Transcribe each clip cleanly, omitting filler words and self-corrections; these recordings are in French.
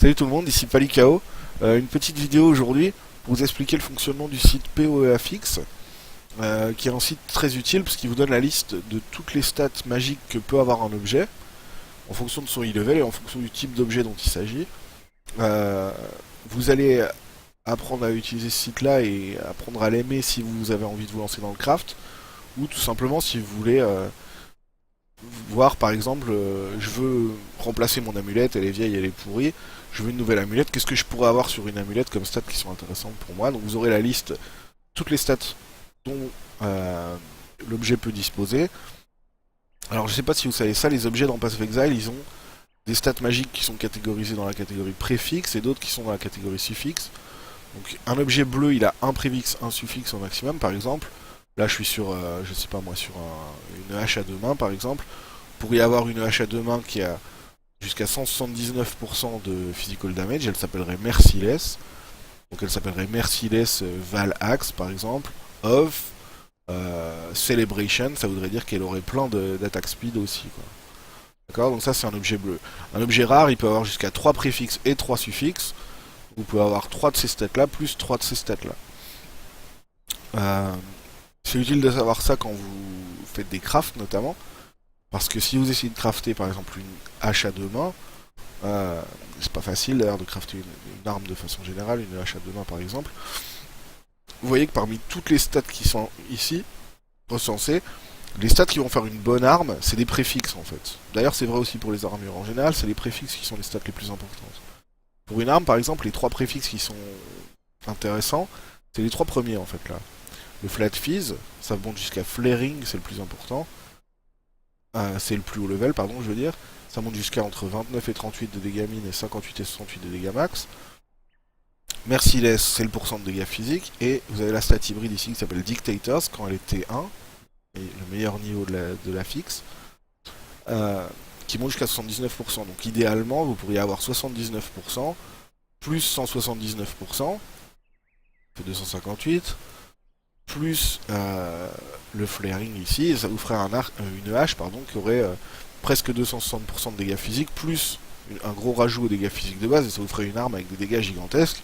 Salut tout le monde, ici Palikao. Une petite vidéo aujourd'hui pour vous expliquer le fonctionnement du site PoEFX, qui est un site très utile parce qu'il vous donne la liste de toutes les stats magiques que peut avoir un objet, en fonction de son e-level et en fonction du type d'objet dont il s'agit. Euh, Vous allez apprendre à utiliser ce site-là et apprendre à l'aimer si vous avez envie de vous lancer dans le craft, ou tout simplement si vous voulez voir par exemple, je veux remplacer mon amulette, elle est vieille, elle est pourrie, je veux une nouvelle amulette, qu'est-ce que je pourrais avoir sur une amulette comme stats qui sont intéressantes pour moi. Donc vous aurez la liste, toutes les stats dont l'objet peut disposer. Alors je sais pas si vous savez ça, les objets dans Path of Exile, ils ont des stats magiques qui sont catégorisées dans la catégorie préfixe et d'autres qui sont dans la catégorie suffixe. Donc un objet bleu, il a un préfixe, un suffixe au maximum par exemple. Là je suis sur, je sais pas moi, sur une hache à deux mains par exemple. Pour y avoir une hache à deux mains qui a jusqu'à 179% de physical damage, elle s'appellerait Merciless. Donc elle s'appellerait Merciless Val Axe par exemple. Of Celebration, ça voudrait dire qu'elle aurait plein d'attaque speed aussi, quoi. D'accord. Donc ça c'est un objet bleu. Un objet rare, il peut avoir jusqu'à 3 préfixes et 3 suffixes. Vous pouvez avoir 3 de ces stats là plus 3 de ces stats là. C'est utile de savoir ça quand vous faites des crafts notamment. Parce que si vous essayez de crafter par exemple une hache à deux mains, c'est pas facile d'ailleurs de crafter une arme de façon générale, une hache à deux mains par exemple. Vous voyez que parmi toutes les stats qui sont ici recensées, les stats qui vont faire une bonne arme, c'est des préfixes en fait. D'ailleurs c'est vrai aussi pour les armures. En général, c'est les préfixes qui sont les stats les plus importantes. Pour une arme par exemple, les trois préfixes qui sont intéressants, c'est les trois premiers en fait là. Le flat fizz, ça monte jusqu'à flaring, c'est le plus important. C'est le plus haut level, pardon, je veux dire. Ça monte jusqu'à entre 29 et 38 de dégâts mine et 58 et 68 de dégâts max. Merciless, c'est le pourcent de dégâts physiques. Et vous avez la stat hybride ici qui s'appelle Dictators, quand elle est T1, et le meilleur niveau de la fixe, qui monte jusqu'à 79%. Donc idéalement, vous pourriez avoir 79%, plus 179%, ça fait 258, plus le flaring ici, et ça vous ferait une hache pardon, qui aurait presque 260% de dégâts physiques, plus un gros rajout aux dégâts physiques de base, et ça vous ferait une arme avec des dégâts gigantesques.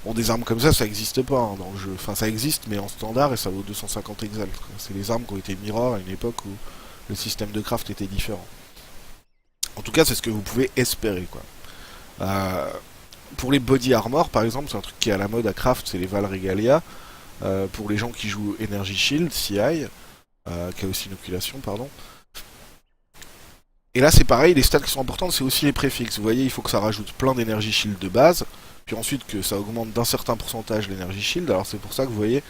Bon, des armes comme ça n'existe pas hein, dans le jeu. Enfin, ça existe, mais en standard, et ça vaut 250 exalt. C'est les armes qui ont été mirror à une époque où le système de craft était différent. En tout cas, c'est ce que vous pouvez espérer, quoi. Euh, pour les body armor, par exemple, c'est un truc qui est à la mode à craft, c'est les Val Regalia. Pour les gens qui jouent Energy Shield, CI, Chaos Inoculation, pardon. Et là, c'est pareil, les stats qui sont importantes, c'est aussi les préfixes. Vous voyez, il faut que ça rajoute plein d'Energy Shield de base, puis ensuite que ça augmente d'un certain pourcentage l'Energy Shield. Alors c'est pour ça que vous voyez,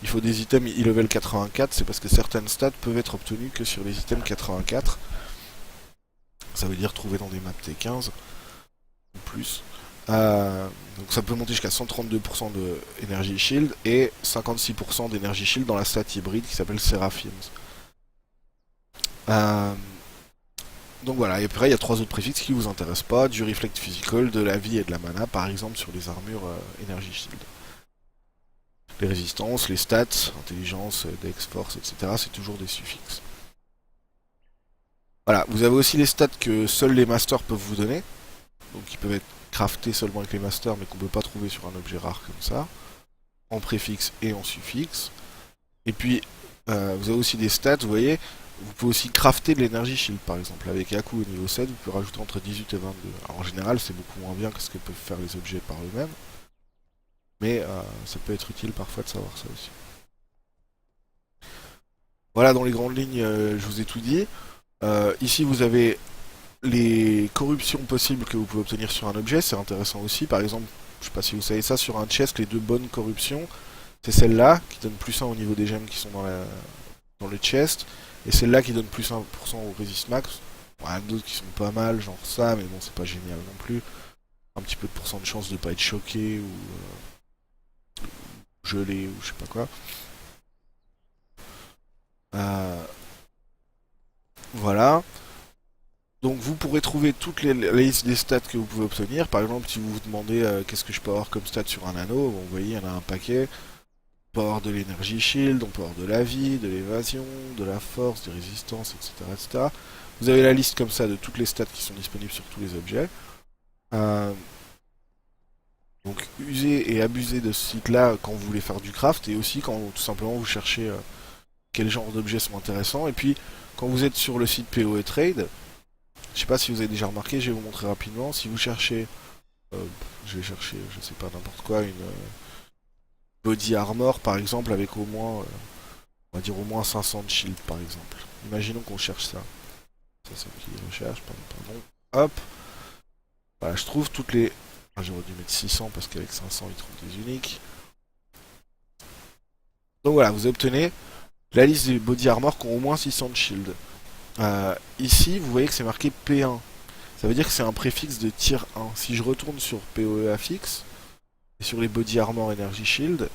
il faut des items e-level 84, c'est parce que certaines stats peuvent être obtenues que sur les items 84. Ça veut dire trouver dans des maps T15 ou plus. Donc ça peut monter jusqu'à 132% de Energy Shield et 56% d'Energy Shield dans la stat hybride qui s'appelle Seraphims. Euh, donc voilà, et après il y a trois autres préfixes qui vous intéressent pas, du Reflect Physical, de la vie et de la mana, par exemple sur les armures Energy Shield. Les résistances, les stats, intelligence, dex, force, etc. c'est toujours des suffixes. Voilà, vous avez aussi les stats que seuls les masters peuvent vous donner, donc qui peuvent être craftés seulement avec les masters mais qu'on peut pas trouver sur un objet rare comme ça, en préfixe et en suffixe. Et puis vous avez aussi des stats, vous voyez, vous pouvez aussi crafter de l'énergie shield par exemple. Avec Yaku au niveau 7, vous pouvez rajouter entre 18 et 22. Alors en général, c'est beaucoup moins bien que ce que peuvent faire les objets par eux-mêmes, mais ça peut être utile parfois de savoir ça aussi. Voilà, dans les grandes lignes, je vous ai tout dit. Ici, vous avez les corruptions possibles que vous pouvez obtenir sur un objet, c'est intéressant aussi. Par exemple, je sais pas si vous savez ça, sur un chest, les deux bonnes corruptions, c'est celle-là qui donne plus 1 au niveau des gemmes qui sont dans le chest, et celle-là qui donne plus 1% au resist max. Il y en a d'autres qui sont pas mal, genre ça, mais bon, c'est pas génial non plus. Un petit peu de pourcent de chance de pas être choqué ou gelé ou je sais pas quoi. Euh, voilà. Donc vous pourrez trouver toutes les listes des stats que vous pouvez obtenir. Par exemple, si vous vous demandez qu'est-ce que je peux avoir comme stat sur un anneau, bon, vous voyez, il y en a un paquet. On peut avoir de l'énergie shield, on peut avoir de la vie, de l'évasion, de la force, des résistances, etc., etc. Vous avez la liste comme ça de toutes les stats qui sont disponibles sur tous les objets. user et abuser de ce site-là quand vous voulez faire du craft et aussi quand tout simplement vous cherchez quel genre d'objets sont intéressants. Et puis quand vous êtes sur le site PoE Trade, je sais pas si vous avez déjà remarqué, je vais vous montrer rapidement. Si vous cherchez, je vais chercher, je sais pas n'importe quoi, une body armor par exemple avec au moins, on va dire au moins 500 de shield par exemple. Imaginons qu'on cherche ça. Ça c'est qui recherche, pardon. Hop. Voilà, je trouve toutes les. Ah, j'aurais dû mettre 600 parce qu'avec 500 il trouve des uniques. Donc voilà, vous obtenez la liste des body armor qui ont au moins 600 de shield. Ici, vous voyez que c'est marqué P1. Ça veut dire que c'est un préfixe de tier 1. Si je retourne sur PoEAfix et sur les body armor energy shield,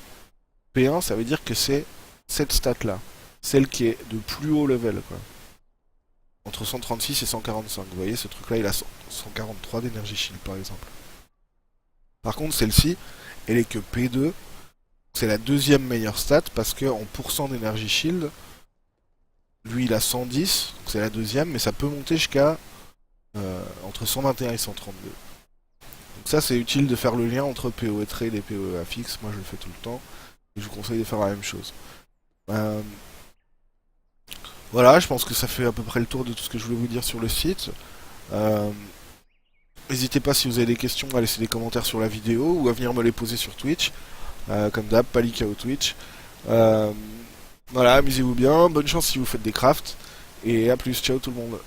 P1 ça veut dire que c'est cette stat là. Celle qui est de plus haut level quoi. Entre 136 et 145. Vous voyez ce truc là il a 143 d'énergie shield par exemple. Par contre celle-ci, elle est que P2. C'est la deuxième meilleure stat parce que en pourcent d'énergie shield, lui il a 110, donc c'est la deuxième, mais ça peut monter jusqu'à entre 121 et 132. Donc ça c'est utile de faire le lien entre PoE Trade et PoEAfix, moi je le fais tout le temps, et je vous conseille de faire la même chose. Voilà, je pense que ça fait à peu près le tour de tout ce que je voulais vous dire sur le site. N'hésitez pas si vous avez des questions à laisser des commentaires sur la vidéo ou à venir me les poser sur Twitch. Comme d'hab, Palikao Twitch. Voilà, amusez-vous bien, bonne chance si vous faites des crafts, et à plus, ciao tout le monde.